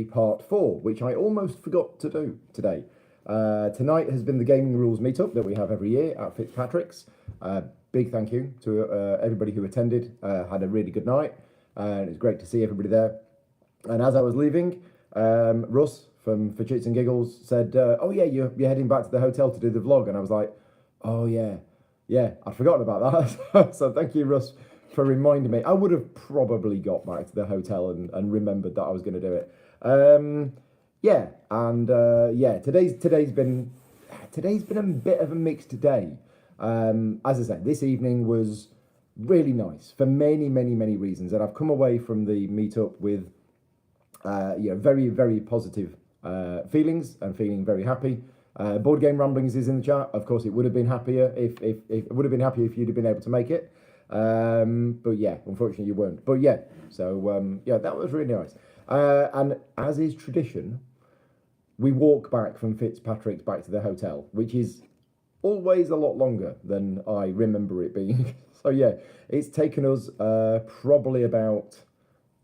part 4, which I almost forgot to do today. Tonight has been the gaming rules meetup that we have every year at Fitzpatrick's. Big thank you to everybody who attended. Had a really good night, and it's great to see everybody there. And as I was leaving, Russ for Chits and Giggles said, "Oh yeah, you're heading back to the hotel to do the vlog," and I was like, "Oh yeah, I'd forgotten about that." So thank you, Russ, for reminding me. I would have probably got back to the hotel and remembered that I was going to do it. Today's been a bit of a mixed day. As I said, this evening was really nice for many reasons, and I've come away from the meetup with very, very positive feelings and feeling very happy. Board Game Ramblings is in the chat. Of course, it would have been happier if you'd have been able to make it. But yeah, unfortunately you weren't. But yeah, so that was really nice. And as is tradition, we walk back from Fitzpatrick's back to the hotel, which is always a lot longer than I remember it being. So yeah, it's taken us probably about,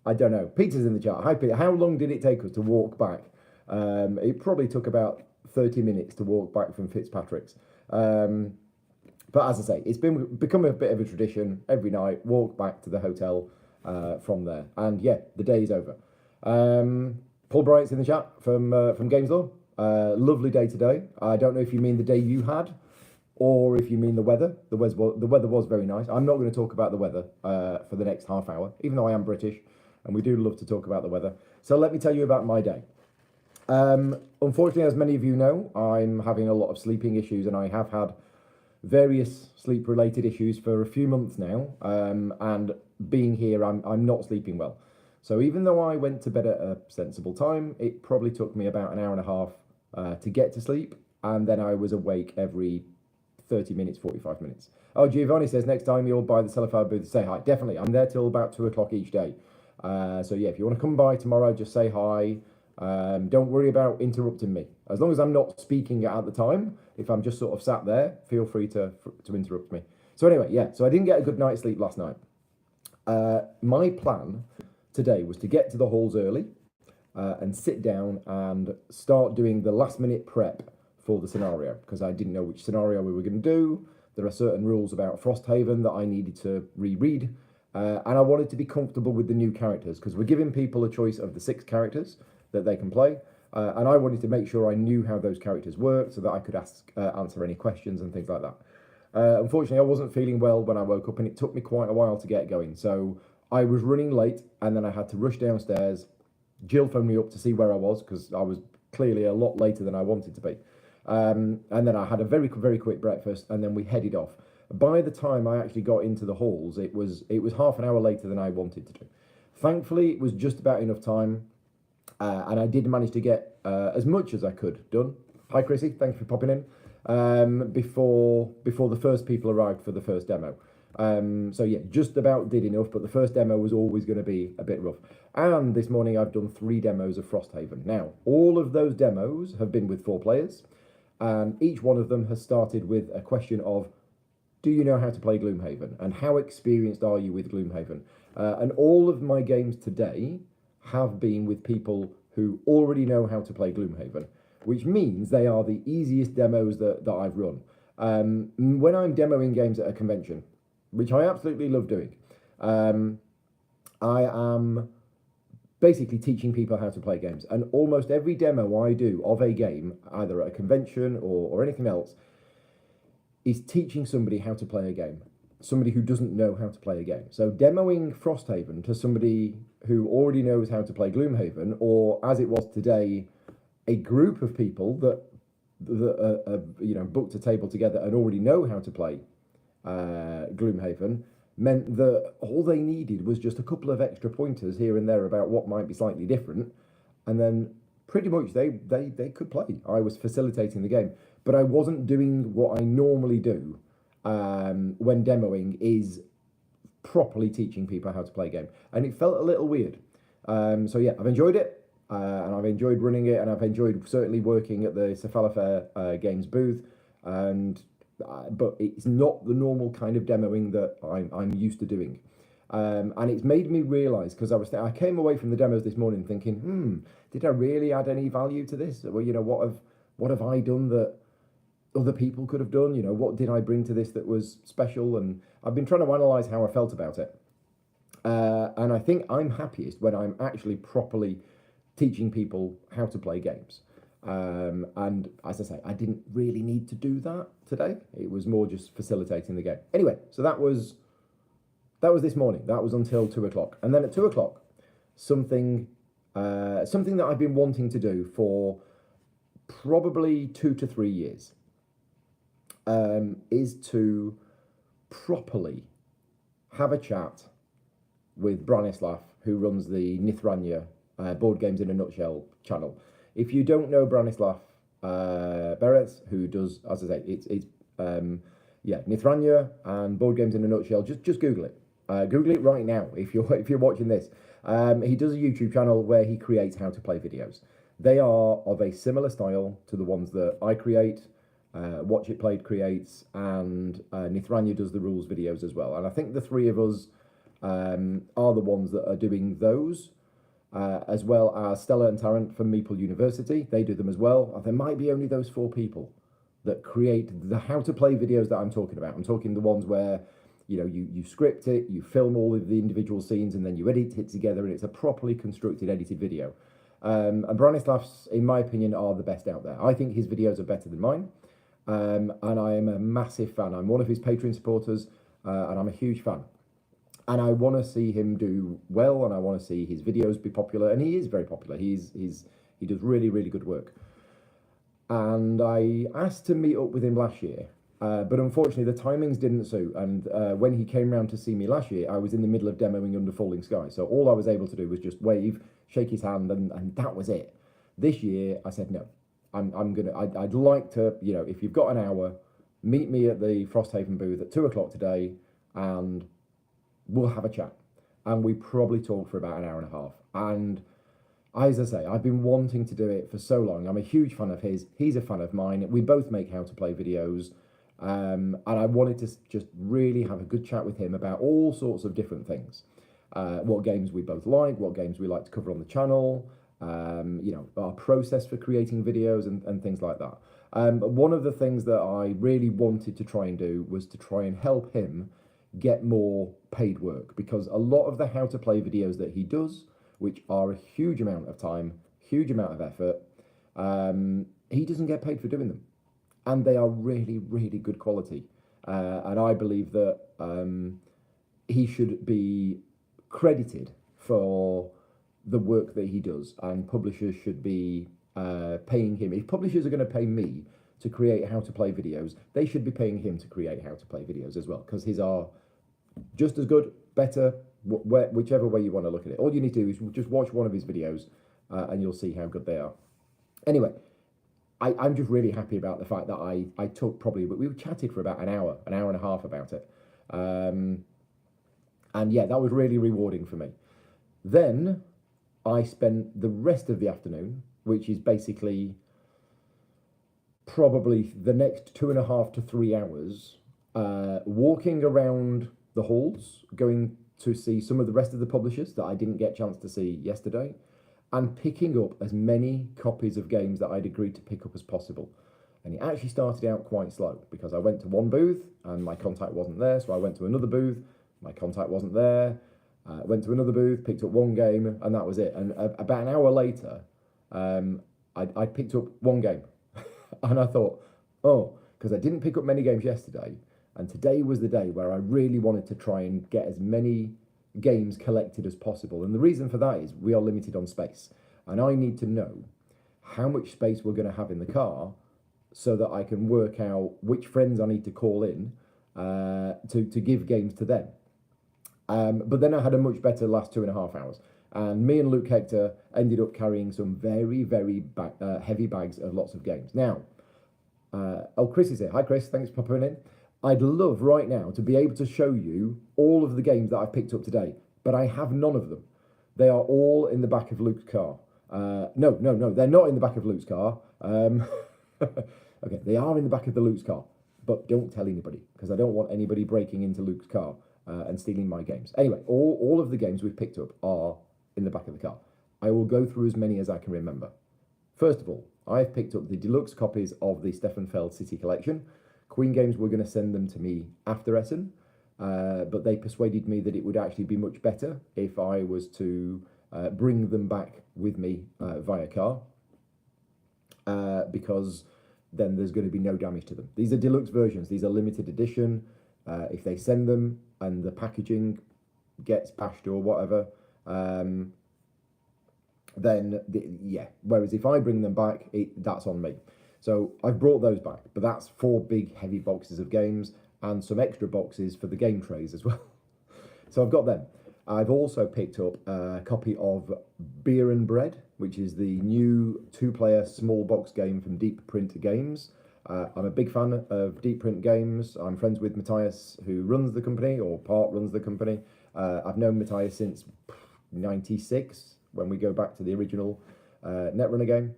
I don't know, Peter's in the chat. Hi Peter, how long did it take us to walk back? It probably took about 30 minutes to walk back from Fitzpatrick's. But as I say, it's become a bit of a tradition. Every night, walk back to the hotel from there. And yeah, the day is over. Paul Bright's in the chat from Games Law. Lovely day today. I don't know if you mean the day you had, or if you mean the weather. The weather was very nice. I'm not going to talk about the weather for the next half hour, even though I am British, and we do love to talk about the weather. So let me tell you about my day. Unfortunately, as many of you know, I'm having a lot of sleeping issues, and I have had various sleep-related issues for a few months now. And being here, I'm not sleeping well. So even though I went to bed at a sensible time, it probably took me about an hour and a half to get to sleep, and then I was awake every 30 minutes, 45 minutes. Oh, Giovanni says, next time you're by the Cellophane booth, say hi. Definitely, I'm there till about 2 o'clock each day. So yeah, if you want to come by tomorrow, just say hi. Don't worry about interrupting me. As long as I'm not speaking at the time, if I'm just sort of sat there, feel free to interrupt me. So anyway, yeah, so I didn't get a good night's sleep last night. My plan today was to get to the halls early and sit down and start doing the last minute prep for the scenario, because I didn't know which scenario we were going to do. There are certain rules about Frosthaven that I needed to reread, and I wanted to be comfortable with the new characters, because we're giving people a choice of the 6 characters that they can play, and I wanted to make sure I knew how those characters worked so that I could answer any questions and things like that. Unfortunately, I wasn't feeling well when I woke up, and it took me quite a while to get going, so I was running late, and then I had to rush downstairs. Jill phoned me up to see where I was, because I was clearly a lot later than I wanted to be. And then I had a very quick breakfast, and then we headed off. By the time I actually got into the halls, it was half an hour later than I wanted to do. Thankfully, it was just about enough time, and I did manage to get as much as I could done. Hi, Chrissy, thank you for popping in. Before the first people arrived for the first demo. So yeah, just about did enough, but the first demo was always going to be a bit rough. And this morning I've done 3 demos of Frosthaven. Now, all of those demos have been with 4 players, and each one of them has started with a question of, do you know how to play Gloomhaven? And how experienced are you with Gloomhaven? And all of my games today have been with people who already know how to play Gloomhaven, which means they are the easiest demos that I've run. When I'm demoing games at a convention, which I absolutely love doing, I am basically teaching people how to play games. And almost every demo I do of a game, either at a convention or anything else, is teaching somebody how to play a game. Somebody who doesn't know how to play a game. So demoing Frosthaven to somebody who already knows how to play Gloomhaven, or as it was today, a group of people that booked a table together and already know how to play Gloomhaven, meant that all they needed was just a couple of extra pointers here and there about what might be slightly different, and then pretty much they could play. I was facilitating the game, but I wasn't doing what I normally do when demoing, is properly teaching people how to play a game, and it felt a little weird. So yeah, I've enjoyed it, and I've enjoyed running it, and I've enjoyed certainly working at the Cephalofair Games booth, and but it's not the normal kind of demoing that I'm used to doing. And it's made me realise, because I came away from the demos this morning thinking, did I really add any value to this? Well, what have I done that other people could have done? What did I bring to this that was special? And I've been trying to analyse how I felt about it. And I think I'm happiest when I'm actually properly teaching people how to play games. And as I say, I didn't really need to do that today. It was more just facilitating the game. Anyway, so that was this morning. That was until 2:00. And then at 2:00, something that I've been wanting to do for probably 2 to 3 years is to properly have a chat with Branislav, who runs the Nithranya Board Games in a Nutshell channel. If you don't know Branislav Berets, who does, as I say, it's Nithranya and Board Games in a Nutshell, just Google it. Google it right now if you're watching this. He does a YouTube channel where he creates how to play videos. They are of a similar style to the ones that I create, Watch It Played creates, and Nithranya does the rules videos as well. And I think the three of us are the ones that are doing those, as well as Stella and Tarrant from Meeple University. They do them as well. There might be only those 4 people that create the how to play videos that I'm talking about. I'm talking the ones where you script it, you film all of the individual scenes, and then you edit it together, and it's a properly constructed, edited video. And Branislav's, in my opinion, are the best out there. I think his videos are better than mine, and I am a massive fan. I'm one of his Patreon supporters, and I'm a huge fan. And I want to see him do well, and I want to see his videos be popular, and he is very popular. He does really, really good work. And I asked to meet up with him last year, but unfortunately the timings didn't suit. And when he came round to see me last year, I was in the middle of demoing Under Falling Sky. So all I was able to do was just wave, shake his hand, and that was it. This year, I said, no, I'd like to, if you've got an hour, meet me at the Frosthaven booth at 2:00 today, and we'll have a chat. And we probably talked for about an hour and a half. And as I say, I've been wanting to do it for so long. I'm a huge fan of his. He's a fan of mine. We both make how to play videos. And I wanted to just really have a good chat with him about all sorts of different things. What games we both like, what games we like to cover on the channel, our process for creating videos and things like that. But one of the things that I really wanted to try and do was to try and help him get more paid work, because a lot of the how to play videos that he does, which are a huge amount of time, huge amount of effort, he doesn't get paid for doing them. And they are really, really good quality. And I believe that he should be credited for the work that he does, and publishers should be paying him. If publishers are going to pay me to create how to play videos, they should be paying him to create how to play videos as well, because his are just as good, better, whichever way you want to look at it. All you need to do is just watch one of his videos and you'll see how good they are. Anyway, I'm just really happy about the fact that I took probably, but we chatted for about an hour and a half about it. And yeah, that was really rewarding for me. Then I spent the rest of the afternoon, which is basically probably the next 2.5 to 3 hours, walking around the halls, going to see some of the rest of the publishers that I didn't get a chance to see yesterday, and picking up as many copies of games that I'd agreed to pick up as possible. And it actually started out quite slow, because I went to one booth and my contact wasn't there, so I went to another booth, my contact wasn't there, went to another booth, picked up one game, and that was it. And about an hour later, I picked up one game. And I thought, because I didn't pick up many games yesterday, and today was the day where I really wanted to try and get as many games collected as possible. And the reason for that is we are limited on space, and I need to know how much space we're going to have in the car so that I can work out which friends I need to call in to give games to them. But then I had a much better last 2.5 hours, and me and Luke Hector ended up carrying some very, very heavy bags of lots of games. Now, Chris is here. Hi, Chris. Thanks for popping in. I'd love right now to be able to show you all of the games that I've picked up today, but I have none of them. They are all in the back of Luke's car. No, they're not in the back of Luke's car. Okay, they are in the back of the Luke's car, but don't tell anybody, because I don't want anybody breaking into Luke's car and stealing my games. Anyway, all of the games we've picked up are in the back of the car. I will go through as many as I can remember. First of all, I've picked up the deluxe copies of the Steffenfeld City Collection. Queen Games were going to send them to me after Essen, but they persuaded me that it would actually be much better if I was to bring them back with me via car, because then there's going to be no damage to them. These are deluxe versions. These are limited edition. If they send them and the packaging gets patched or whatever, then yeah. Whereas if I bring them back, that's on me. So I've brought those back, but that's 4 big heavy boxes of games and some extra boxes for the game trays as well. So I've got them. I've also picked up a copy of Beer and Bread, which is the new 2-player small box game from Deep Print Games. I'm a big fan of Deep Print Games. I'm friends with Matthias, who runs the company, or part runs the company. I've known Matthias since '96, when we go back to the original Netrunner game.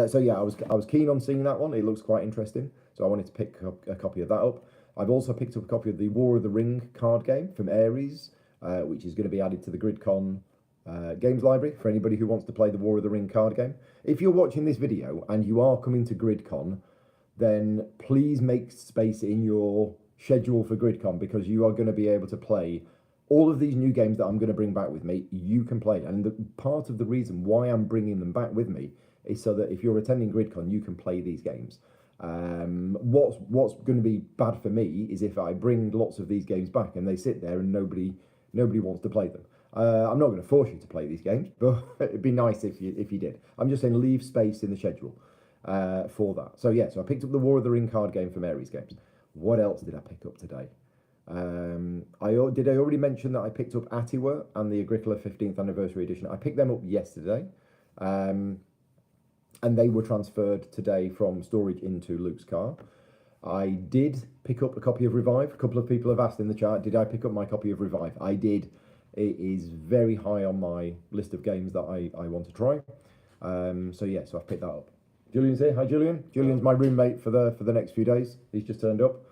So yeah, I was keen on seeing that one. It looks quite interesting, so I wanted to pick up a copy of that up. I've also picked up a copy of the War of the Ring card game from Ares, which is going to be added to the GridCon games library for anybody who wants to play the War of the Ring card game. If you're watching this video and you are coming to GridCon, then please make space in your schedule for GridCon, because you are going to be able to play all of these new games that I'm going to bring back with me. You can play, and part of the reason why I'm bringing them back with me is so that if you're attending GridCon, you can play these games. What's going to be bad for me is if I bring lots of these games back and they sit there and nobody wants to play them. I'm not going to force you to play these games, but it'd be nice if you did. I'm just saying leave space in the schedule for that. So yeah, so I picked up the War of the Ring card game from Ares Games. What else did I pick up today? Did I already mention that I picked up Atiwa and the Agricola 15th Anniversary Edition? I picked them up yesterday. And they were transferred today from storage into Luke's car. I did pick up a copy of Revive. A couple of people have asked in the chat, did I pick up my copy of Revive? I did. It is very high on my list of games that I want to try. So yeah, so I've picked that up. Julian's here. Hi, Julian. Julian's my roommate for the next few days. He's just turned up.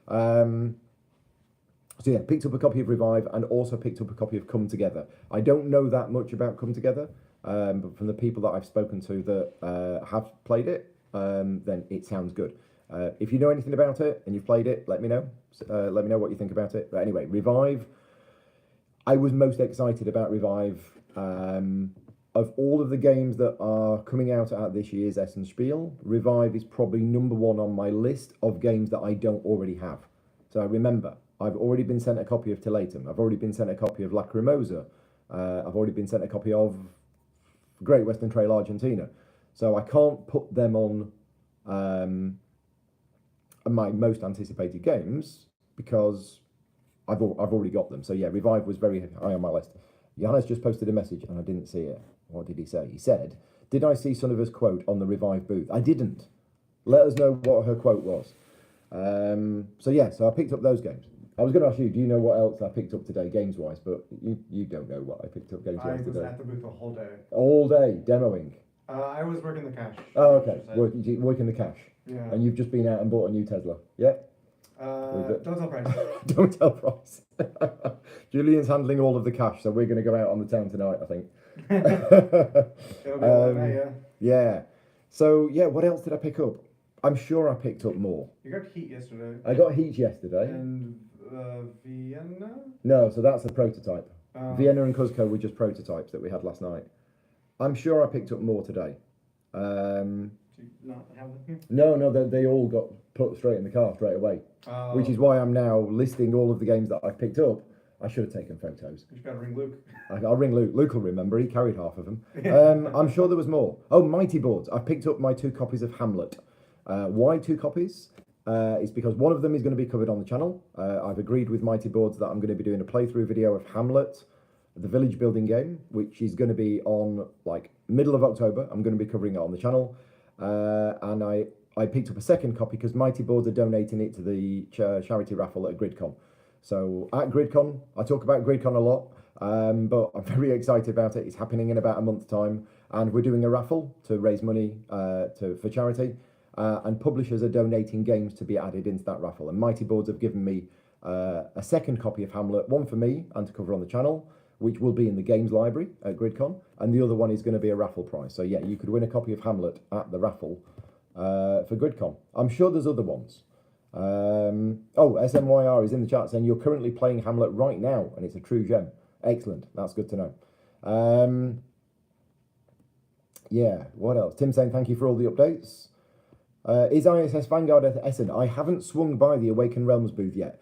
So yeah, picked up a copy of Revive and also picked up a copy of Come Together. I don't know that much about Come Together. But from the people that I've spoken to that have played it, then it sounds good. If you know anything about it and you've played it, let me know. Let me know what you think about it. But anyway, Revive. I was most excited about Revive. Of all of the games that are coming out at this year's Essen Spiel, Revive is probably number 1 on my list of games that I don't already have. So remember, I've already been sent a copy of Teletum. I've already been sent a copy of Lacrimosa. I've already been sent a copy of Great Western Trail Argentina, so I can't put them on my most anticipated games because I've already got them. So yeah, Revive was very high on my list. Johannes just posted a message and I didn't see it. What did he say? He said, "Did I see Sunniva's quote on the Revive booth?" I didn't. Let us know what her quote was. So yeah, so I picked up those games. I was going to ask you, do you know what else I picked up today, games-wise? But you don't know what I picked up games-wise today. I was at the booth the whole day. All day, demoing? I was working the cash. Oh, okay. Working the cash. Yeah. And you've just been out and bought a new Tesla, yeah? Don't tell price. Don't tell price. Julian's handling all of the cash, so we're going to go out on the town tonight, I think. It'll be all night, yeah. Yeah. So, yeah, what else did I pick up? I'm sure I picked up more. You got Heat yesterday. I got Heat yesterday. And Vienna? No, so that's a prototype. Vienna and Cuzco were just prototypes that we had last night. I'm sure I picked up more today. Do you not have them here? No, they all got put straight in the car straight away. Which is why I'm now listing all of the games that I've picked up. I should have taken photos. You got to ring Luke. I'll ring Luke. Luke will remember. He carried half of them. I'm sure there was more. Oh, Mighty Boards. I picked up my 2 copies of Hamlet. Why 2 copies? It's because one of them is going to be covered on the channel. I've agreed with Mighty Boards that I'm going to be doing a playthrough video of Hamlet, the village building game, which is going to be on like middle of October. I'm going to be covering it on the channel. And I picked up a second copy because Mighty Boards are donating it to the charity raffle at GridCon. So at GridCon, I talk about GridCon a lot, but I'm very excited about it. It's happening in about a month's time, and we're doing a raffle to raise money for charity. And publishers are donating games to be added into that raffle. And Mighty Boards have given me a second copy of Hamlet, one for me and to cover on the channel, which will be in the games library at GridCon, and the other one is going to be a raffle prize. So yeah, you could win a copy of Hamlet at the raffle for GridCon. I'm sure there's other ones. SMYR is in the chat saying you're currently playing Hamlet right now, and it's a true gem. Excellent, that's good to know. Yeah, what else? Tim saying thank you for all the updates. Is ISS Vanguard at Essen? I haven't swung by the Awakened Realms booth yet.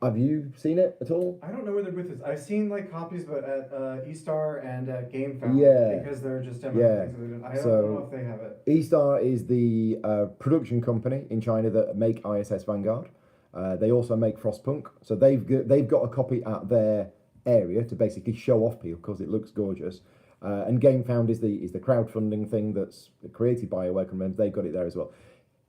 Have you seen it at all? I don't know where their booth is. I've seen like copies, but at eStar and at GameFound. Yeah. Because they're just Yeah. things that they're doing. I don't know if they have it. eStar is the production company in China that make ISS Vanguard. They also make Frostpunk, so they've got a copy at their area to basically show off people because it looks gorgeous. And GameFound is the crowdfunding thing that's created by Awakened Realms. They've got it there as well.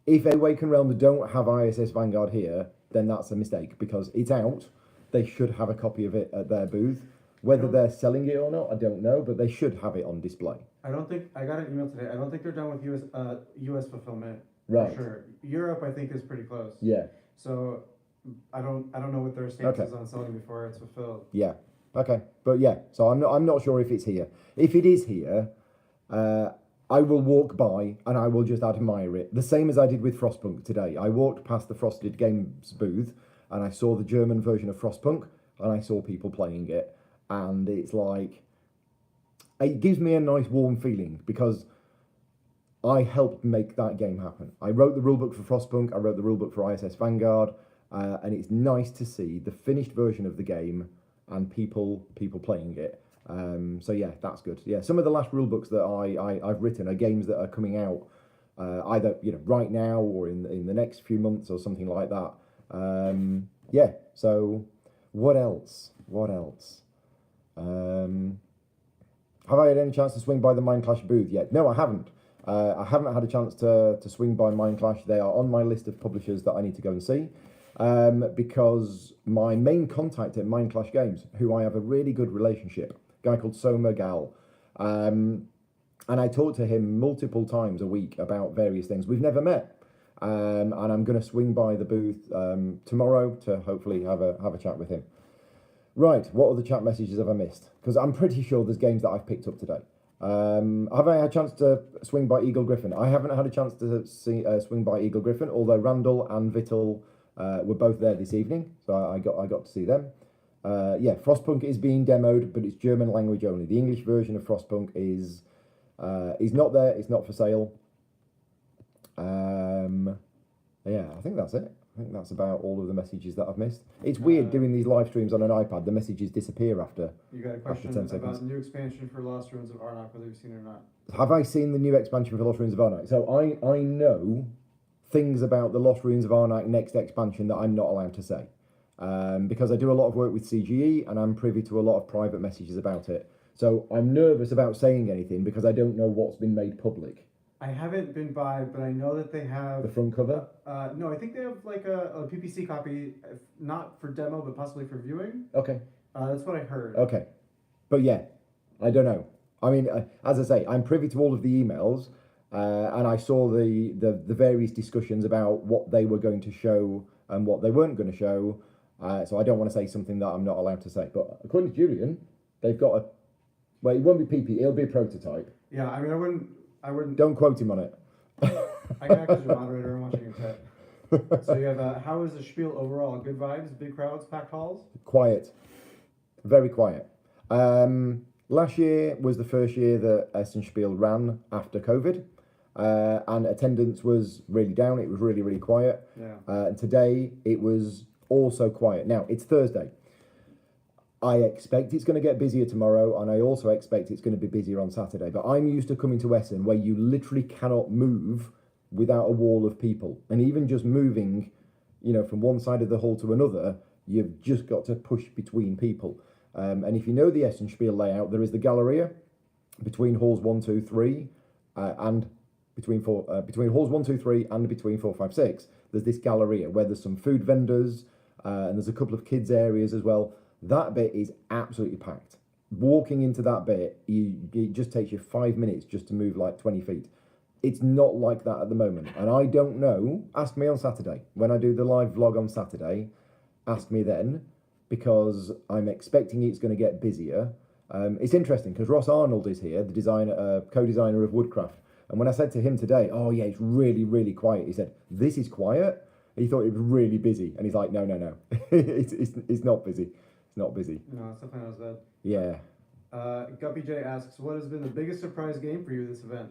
If Awakened Realms don't have ISS Vanguard here, then that's a mistake because it's out. They should have a copy of it at their booth. Whether they're selling it or not, I don't know, but they should have it on display. I don't think I got an email today. I don't think they're done with US fulfillment. Right. For sure. Europe, I think, is pretty close. Yeah. So I don't know what their stance is on selling before it's fulfilled. Yeah. Okay. But yeah, so I'm not sure if it's here. If it is here, I will walk by and I will just admire it. The same as I did with Frostpunk today. I walked past the Frosted Games booth and I saw the German version of Frostpunk and I saw people playing it. And it's like, it gives me a nice warm feeling because I helped make that game happen. I wrote the rulebook for Frostpunk, I wrote the rulebook for ISS Vanguard, and it's nice to see the finished version of the game and people playing it. So yeah, that's good. Yeah, some of the last rulebooks that I've written are games that are coming out either right now or in the next few months or something like that. Yeah. So what else? Have I had any chance to swing by the Mindclash booth yet? No, I haven't. I haven't had a chance to swing by Mindclash. They are on my list of publishers that I need to go and see. Because my main contact at Mindclash Games, who I have a really good relationship, a guy called Soma Gal, and I talk to him multiple times a week about various things. We've never met, and I'm going to swing by the booth tomorrow to hopefully have a chat with him. Right, what other chat messages have I missed? Because I'm pretty sure there's games that I've picked up today. Have I had a chance to swing by Eagle Griffin? I haven't had a chance to swing by Eagle Griffin, although Randall and Vittel were both there this evening, so I got to see them. Yeah, Frostpunk is being demoed, but it's German language only. The English version of Frostpunk is not there. It's not for sale. Yeah, I think that's it. I think that's about all of the messages that I've missed. It's weird doing these live streams on an iPad. The messages disappear after. You got a question about the new expansion for Lost Ruins of Arnak, whether you've seen it or not. Have I seen the new expansion for Lost Ruins of Arnak? So I know things about the Lost Ruins of Arnak next expansion that I'm not allowed to say. Because I do a lot of work with CGE and I'm privy to a lot of private messages about it. So I'm nervous about saying anything because I don't know what's been made public. I haven't been by, but I know that they have... The front cover? No, I think they have like a PPC copy, not for demo, but possibly for viewing. Okay. That's what I heard. Okay. But yeah, I don't know. I mean, as I say, I'm privy to all of the emails, and I saw the various discussions about what they were going to show and what they weren't going to show. So I don't want to say something that I'm not allowed to say. But according to Julian, they've got a... Well, it won't be PP, it'll be a prototype. Yeah, I mean, I wouldn't... Don't quote him on it. I can act as your moderator. I'm watching your chat. So you have, how is the spiel overall? Good vibes, big crowds, packed halls? Quiet. Very quiet. Last year was the first year that Essen Spiel ran after COVID. And attendance was really down. It was really, really quiet. Yeah. And today it was also quiet. Now, it's Thursday. I expect it's going to get busier tomorrow, and I also expect it's going to be busier on Saturday. But I'm used to coming to Essen where you literally cannot move without a wall of people. And even just moving, from one side of the hall to another, you've just got to push between people. And if you know the Essen Spiel layout, there is the Galleria between halls 1, 2, 3, and between halls 1, 2, 3 and between 4, 5, 6. There's this Galleria where there's some food vendors, and there's a couple of kids areas as well. That bit is absolutely packed. Walking into that bit, it just takes you 5 minutes just to move like 20 feet. It's not like that at the moment. And I don't know, ask me on Saturday. When I do the live vlog on Saturday, ask me then, because I'm expecting it's going to get busier. It's interesting because Ross Arnold is here, the designer, co-designer of Woodcraft. And when I said to him today, "Oh yeah, it's really, really quiet," he said, "This is quiet." He thought it was really busy, and he's like, "No, no, no, it's not busy. It's not busy." No, it's definitely not as bad. Yeah. Guppy J asks, what has been the biggest surprise game for you this event?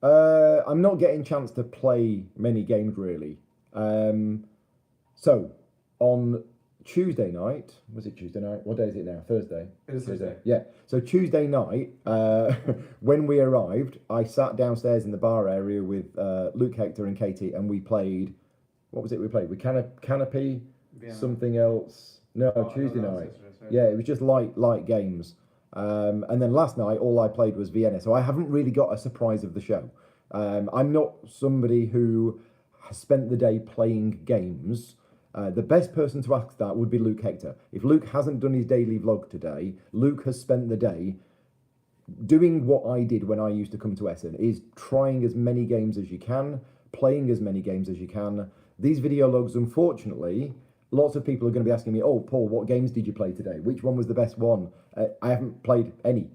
I'm not getting a chance to play many games really. So on Tuesday night, was it Tuesday night? What day is it now? Thursday. It is Thursday. Yeah. So Tuesday night, when we arrived, I sat downstairs in the bar area with Luke, Hector, and Katie, and we played. What was it? We played with Canopy, Vienna. something else. No, Oh, Tuesday no, that was night. yesterday, sorry. Yeah, it was just light games. And then last night, all I played was Vienna. So I haven't really got a surprise of the show. I'm not somebody who has spent the day playing games. The best person to ask that would be Luke Hector. If Luke hasn't done his daily vlog today, Luke has spent the day doing what I did when I used to come to Essen, is trying as many games as you can, playing as many games as you can. These video logs, unfortunately, lots of people are going to be asking me, "Oh, Paul, what games did you play today? Which one was the best one?" I haven't played any.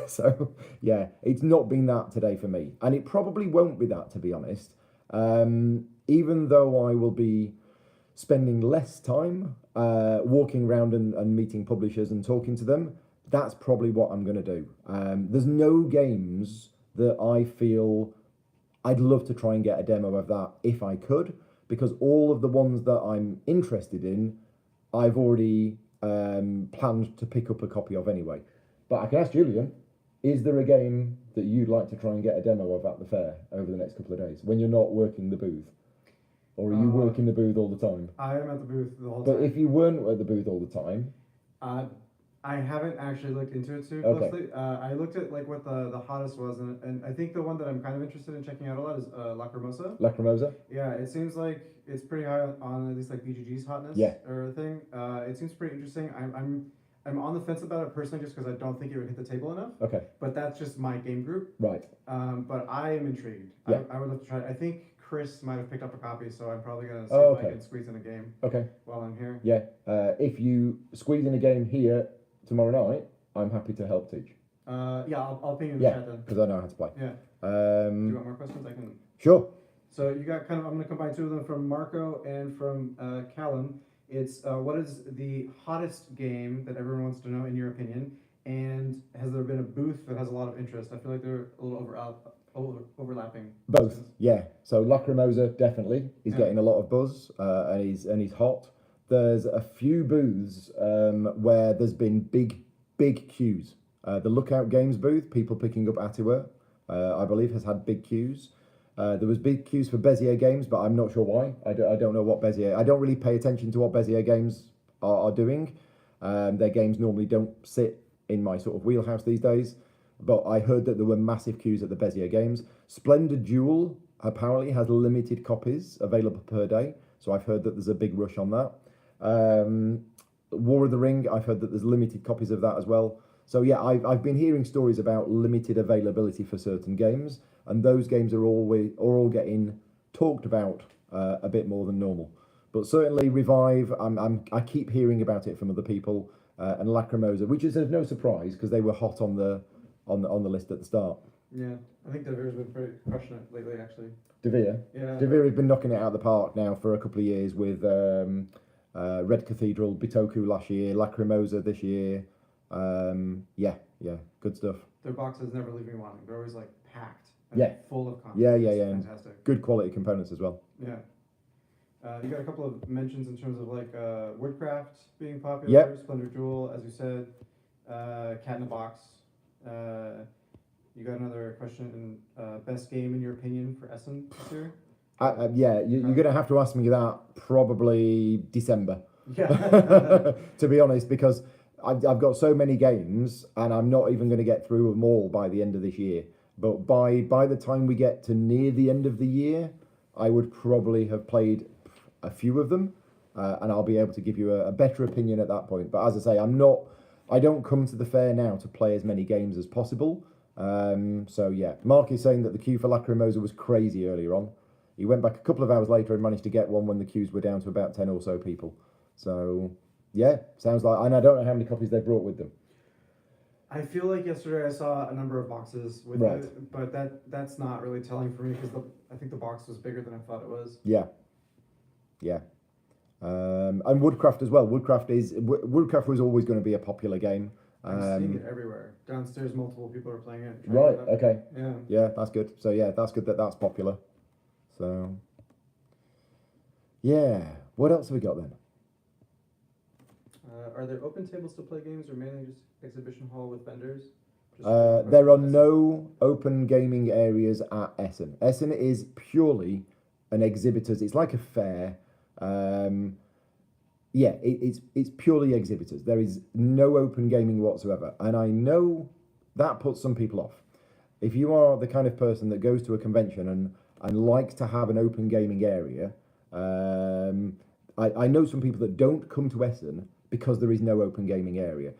So, yeah, it's not been that today for me. And it probably won't be that, to be honest. Even though I will be spending less time walking around and meeting publishers and talking to them, that's probably what I'm going to do. There's no games that I feel I'd love to try and get a demo of that if I could, because all of the ones that I'm interested in, I've already planned to pick up a copy of anyway. But I can ask Julian, is there a game that you'd like to try and get a demo of at the fair over the next couple of days when you're not working the booth? Or are you working the booth all the time? I am at the booth the whole But time. if you weren't at the booth all the time, I haven't actually looked into it too Okay. closely. I looked at like what the hottest was, and I think the one that I'm kind of interested in checking out a lot is Lacrimosa. Lacrimosa? Yeah, it seems like it's pretty high on at least like BGG's hotness. Yeah. Or thing. It seems pretty interesting. I'm on the fence about it personally, just because I don't think it would hit the table enough. Okay, But that's just my game group. right. But I am intrigued. Yeah. I would love to try it. I think Chris might have picked up a copy, so I'm probably gonna see Oh, if I okay. can squeeze in a game Okay, while I'm here. yeah. If you squeeze in a game here tomorrow night, I'm happy to help teach. Yeah, I'll ping you in the Yeah, chat then. because I know how to play. Yeah. Do you Um, want more questions? I can. sure. So you got kind of. I'm gonna combine two of them from Marco and from Callum. It's what is the hottest game that everyone wants to know in your opinion, and has there been a booth that has a lot of interest? I feel like they're a little overlapping. Both, questions. yeah. So Lacrimosa definitely is Yeah. getting a lot of buzz, and he's hot. There's a few booths where there's been big queues. The Lookout Games booth, people picking up Atiwa, I believe, has had big queues. There was big queues for Bezier Games, but I'm not sure why. I don't know what Bezier. I don't really pay attention to what Bezier Games are doing. Their games normally don't sit in my sort of wheelhouse these days. But I heard that there were massive queues at the Bezier Games. Splendid Jewel apparently has limited copies available per day, so I've heard that there's a big rush on that. War of the Ring, I've heard that there's limited copies of that as well. So yeah, I've been hearing stories about limited availability for certain games, and those games are all getting talked about a bit more than normal. But certainly Revive, I keep hearing about it from other people, and Lacrimosa, which is no surprise because they were hot on the list at the start. Yeah, I think Devir's been pretty crushing it lately, actually. Devere. Yeah. Devere have been knocking it out of the park now for a couple of years with Red Cathedral, Bitoku last year, Lacrimosa this year. Yeah, good stuff. Their boxes never leave me wanting. They're always like packed. And Yeah. Full of content. Yeah, It's and fantastic. good quality components as well. Yeah. You got a couple of mentions in terms of like Woodcraft being popular, Yep. Splendor Jewel, as you said, Cat in a Box. You got another question, best game in your opinion for Essen this year? Yeah, you're going to have to ask me that probably December, Yeah. to be honest, because I've got so many games and I'm not even going to get through them all by the end of this year. But by the time we get to near the end of the year, I would probably have played a few of them, and I'll be able to give you a better opinion at that point. But as I say, I don't come to the fair now to play as many games as possible. So yeah, Mark is saying that the queue for Lacrimosa was crazy earlier on. He went back a couple of hours later and managed to get one when the queues were down to about 10 or so people. So, yeah, sounds like, and I don't know how many copies they brought with them. I feel like yesterday I saw a number of boxes with Right. it, but that's not really telling for me because I think the box was bigger than I thought it was. Yeah. And Woodcraft as well. Woodcraft was always going to be a popular game. I'm seeing it everywhere. Downstairs, multiple people are playing it. trying Right. it out. Okay. Yeah. Yeah, that's good. So yeah, that's good that that's popular. So yeah, what else have we got then? Are there open tables to play games, or mainly just exhibition hall with vendors? There are no open gaming areas at Essen. Essen is purely an exhibitors. It's like a fair. It's purely exhibitors. There is no open gaming whatsoever, and I know that puts some people off. If you are the kind of person that goes to a convention and likes to have an open gaming area, I know some people that don't come to Essen because there is no open gaming area.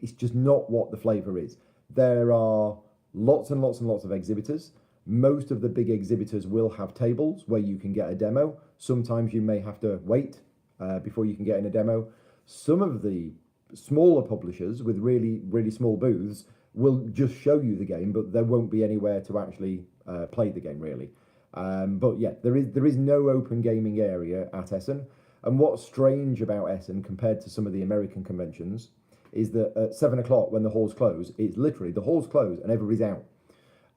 It's just not what the flavour is. There are lots and lots and lots of exhibitors. Most of the big exhibitors will have tables where you can get a demo. Sometimes you may have to wait before you can get in a demo. Some of the smaller publishers with really, really small booths will just show you the game, but there won't be anywhere to actually play the game, really. But yeah, there is no open gaming area at Essen. And what's strange about Essen compared to some of the American conventions is that at 7 o'clock when the halls close, it's literally the halls close and everybody's out.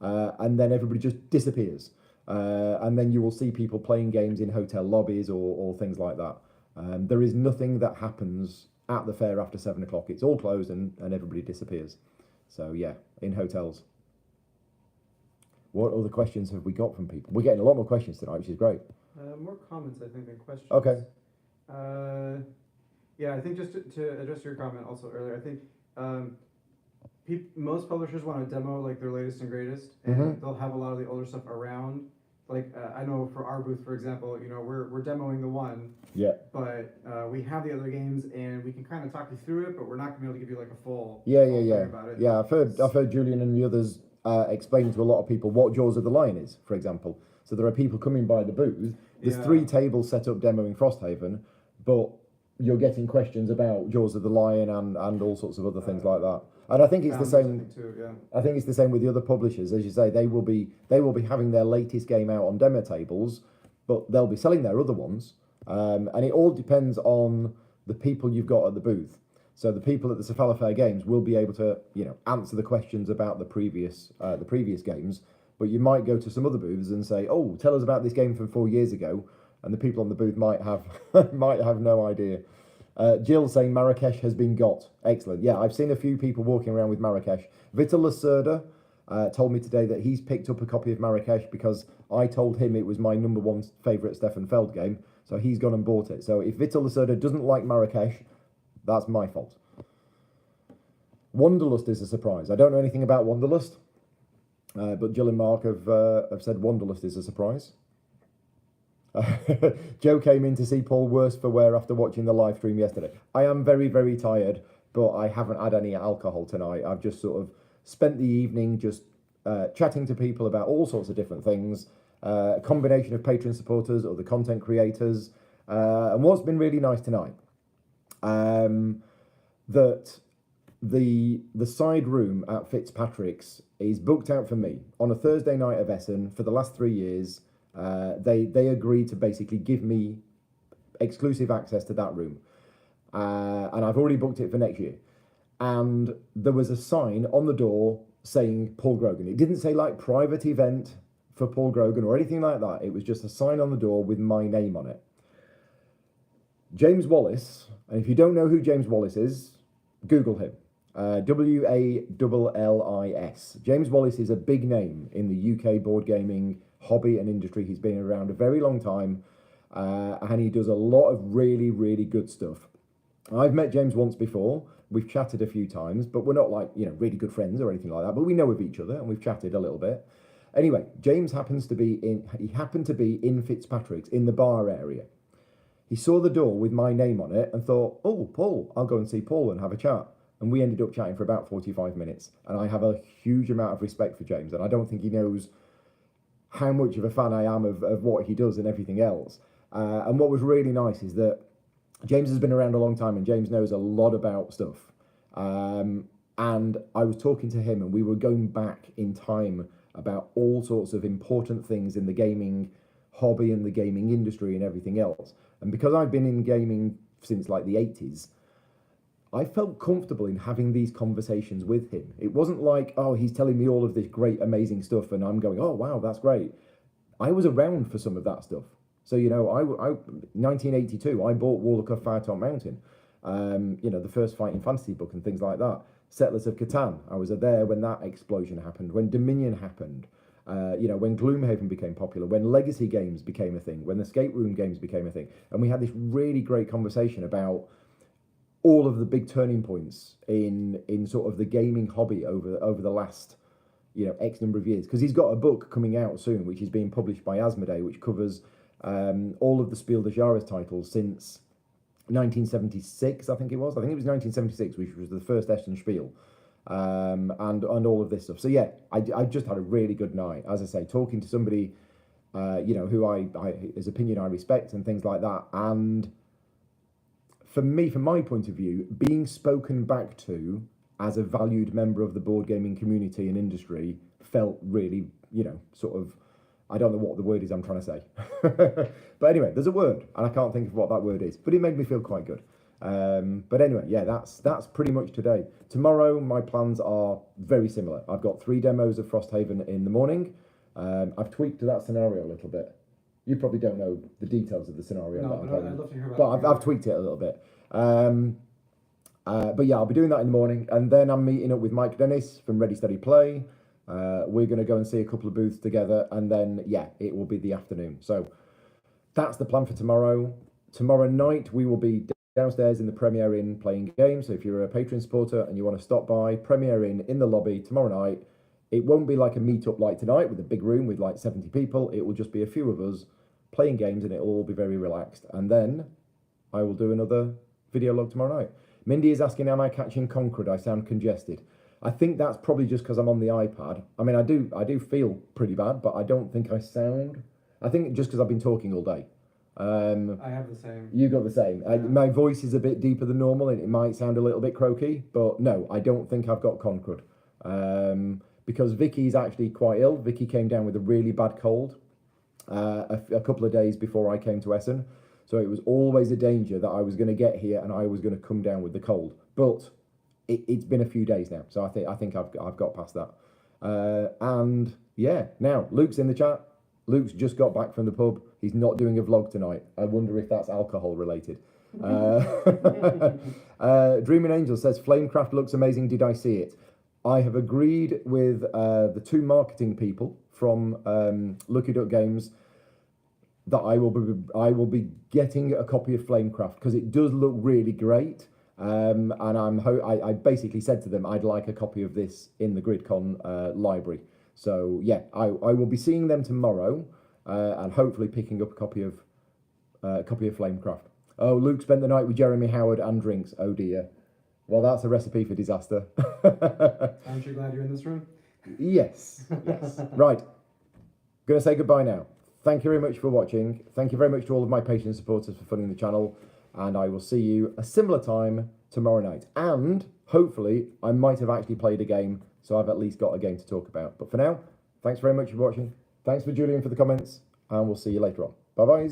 And then everybody just disappears. And then you will see people playing games in hotel lobbies or things like that. There is nothing that happens at the fair after 7 o'clock. It's all closed and everybody disappears. So yeah, in hotels. What other questions have we got from people? We're getting a lot more questions tonight, which is great. More comments, I think, than questions. Okay. Yeah, I think just to address your comment also earlier, I think most publishers want to demo like their latest and greatest, and they'll have a lot of the older stuff around. Like I know for our booth, for example, we're demoing the one. Yeah. But we have the other games, and we can kind of talk you through it, but we're not gonna be able to give you like a full Yeah. thing about it. Yeah, I've heard Julian and the others explain to a lot of people what Jaws of the Lion is, for example. So there are people coming by the booth. There's 3 tables set up demoing Frosthaven, but you're getting questions about Jaws of the Lion and all sorts of other things like that. And I think it's the same. Too, yeah. I think it's the same with the other publishers. As you say, they will be having their latest game out on demo tables, but they'll be selling their other ones. And it all depends on the people you've got at the booth. So the people at the Cephalo Fair Games will be able to, answer the questions about the previous games. But you might go to some other booths and say, "Oh, tell us about this game from 4 years ago," and the people on the booth might have might have no idea. Jill saying Marrakesh has been got. Excellent. Yeah, I've seen a few people walking around with Marrakesh. Vital Lacerda told me today that he's picked up a copy of Marrakesh because I told him it was my number 1 favourite Stefan Feld game. So he's gone and bought it. So if Vital Lacerda doesn't like Marrakesh, that's my fault. Wanderlust is a surprise. I don't know anything about Wanderlust, but Jill and Mark have said Wanderlust is a surprise. Joe came in to see Paul worse for wear after watching the live stream yesterday. I am very, very tired, but I haven't had any alcohol tonight. I've just sort of spent the evening just chatting to people about all sorts of different things, a combination of patron supporters or the content creators. And what's been really nice tonight, that the side room at Fitzpatrick's is booked out for me on a Thursday night of Essen for the last 3 years. They agreed to basically give me exclusive access to that room. And I've already booked it for next year. And there was a sign on the door saying Paul Grogan. It didn't say like private event for Paul Grogan or anything like that. It was just a sign on the door with my name on it. James Wallace, and if you don't know who James Wallace is, Google him. Wallis. James Wallace is a big name in the UK board gaming hobby and industry. He's been around a very long time, and he does a lot of really, really good stuff. I've met James once before. We've chatted a few times, but we're not like, really good friends or anything like that, but we know of each other and we've chatted a little bit. Anyway, James happened to be in Fitzpatrick's in the bar area. He saw the door with my name on it and thought, "Oh, Paul, I'll go and see Paul and have a chat." And we ended up chatting for about 45 minutes. And I have a huge amount of respect for James, and I don't think he knows how much of a fan I am of what he does and everything else. And what was really nice is that James has been around a long time and James knows a lot about stuff. And I was talking to him and we were going back in time about all sorts of important things in the gaming hobby and the gaming industry and everything else. And because I've been in gaming since like the 80s, I felt comfortable in having these conversations with him. It wasn't like, oh, he's telling me all of this great, amazing stuff and I'm going, oh, wow, that's great. I was around for some of that stuff. So, you know, 1982, I bought Warlock of Firetop Mountain, you know, the first Fighting Fantasy book and things like that. Settlers of Catan, I was there when that explosion happened, when Dominion happened, you know, when Gloomhaven became popular, when Legacy games became a thing, when Escape Room games became a thing. And we had this really great conversation about all of the big turning points in sort of the gaming hobby over the last, you know, X number of years. Because he's got a book coming out soon, which is being published by Asmodee, which covers all of the Spiel des Jahres titles since 1976, I think it was. I think it was 1976, which was the first Essen Spiel, and all of this stuff. So yeah, I just had a really good night. As I say, talking to somebody, you know, who his opinion I respect and things like that. And for me, from my point of view, being spoken back to as a valued member of the board gaming community and industry felt really, you know, sort of, I don't know what the word is I'm trying to say. But anyway, there's a word, and I can't think of what that word is, but it made me feel quite good. But anyway, yeah, that's pretty much today. Tomorrow, my plans are very similar. I've got 3 demos of Frosthaven in the morning. I've tweaked that scenario a little bit. You probably don't know the details of the scenario. No, but I'd love to hear about but it. I've tweaked it a little bit. But yeah, I'll be doing that in the morning, and then I'm meeting up with Mike Dennis from Ready Steady Play. We're going to go and see a couple of booths together, and then yeah, it will be the afternoon. So that's the plan for tomorrow. Tomorrow night we will be downstairs in the Premier Inn playing games. So if you're a Patreon supporter and you want to stop by, Premier Inn in the lobby tomorrow night. It won't be like a meet-up like tonight with a big room with like 70 people. It will just be a few of us playing games, and it'll all be very relaxed. And then I will do another video log tomorrow night. Mindy is asking, am I catching Concord? I sound congested. I think that's probably just because I'm on the iPad. I mean, I do feel pretty bad, but I don't think I sound. I think just because I've been talking all day. I have the same. You got the same. Yeah. My voice is a bit deeper than normal, and it might sound a little bit croaky, but no, I don't think I've got Concord. Because Vicky's actually quite ill. Vicky came down with a really bad cold a couple of days before I came to Essen. So it was always a danger that I was going to get here and I was going to come down with the cold. But it's been a few days now, so I think I've got past that. And yeah, now Luke's in the chat. Luke's just got back from the pub. He's not doing a vlog tonight. I wonder if that's alcohol related. Dreaming Angel says Flamecraft looks amazing. Did I see it? I have agreed with the 2 marketing people from Lucky Duck Games that I will be getting a copy of Flamecraft because it does look really great. And I basically said to them I'd like a copy of this in the GridCon library. So yeah, I will be seeing them tomorrow and hopefully picking up a copy of Flamecraft. Oh, Luke spent the night with Jeremy Howard and drinks. Oh dear. Well, that's a recipe for disaster. Aren't you glad you're in this room? Yes. Right. Gonna say goodbye now. Thank you very much for watching. Thank you very much to all of my Patreon supporters for funding the channel. And I will see you a similar time tomorrow night. And hopefully I might have actually played a game, so I've at least got a game to talk about. But for now, thanks very much for watching. Thanks for Julian for the comments, and we'll see you later on. Bye-bye.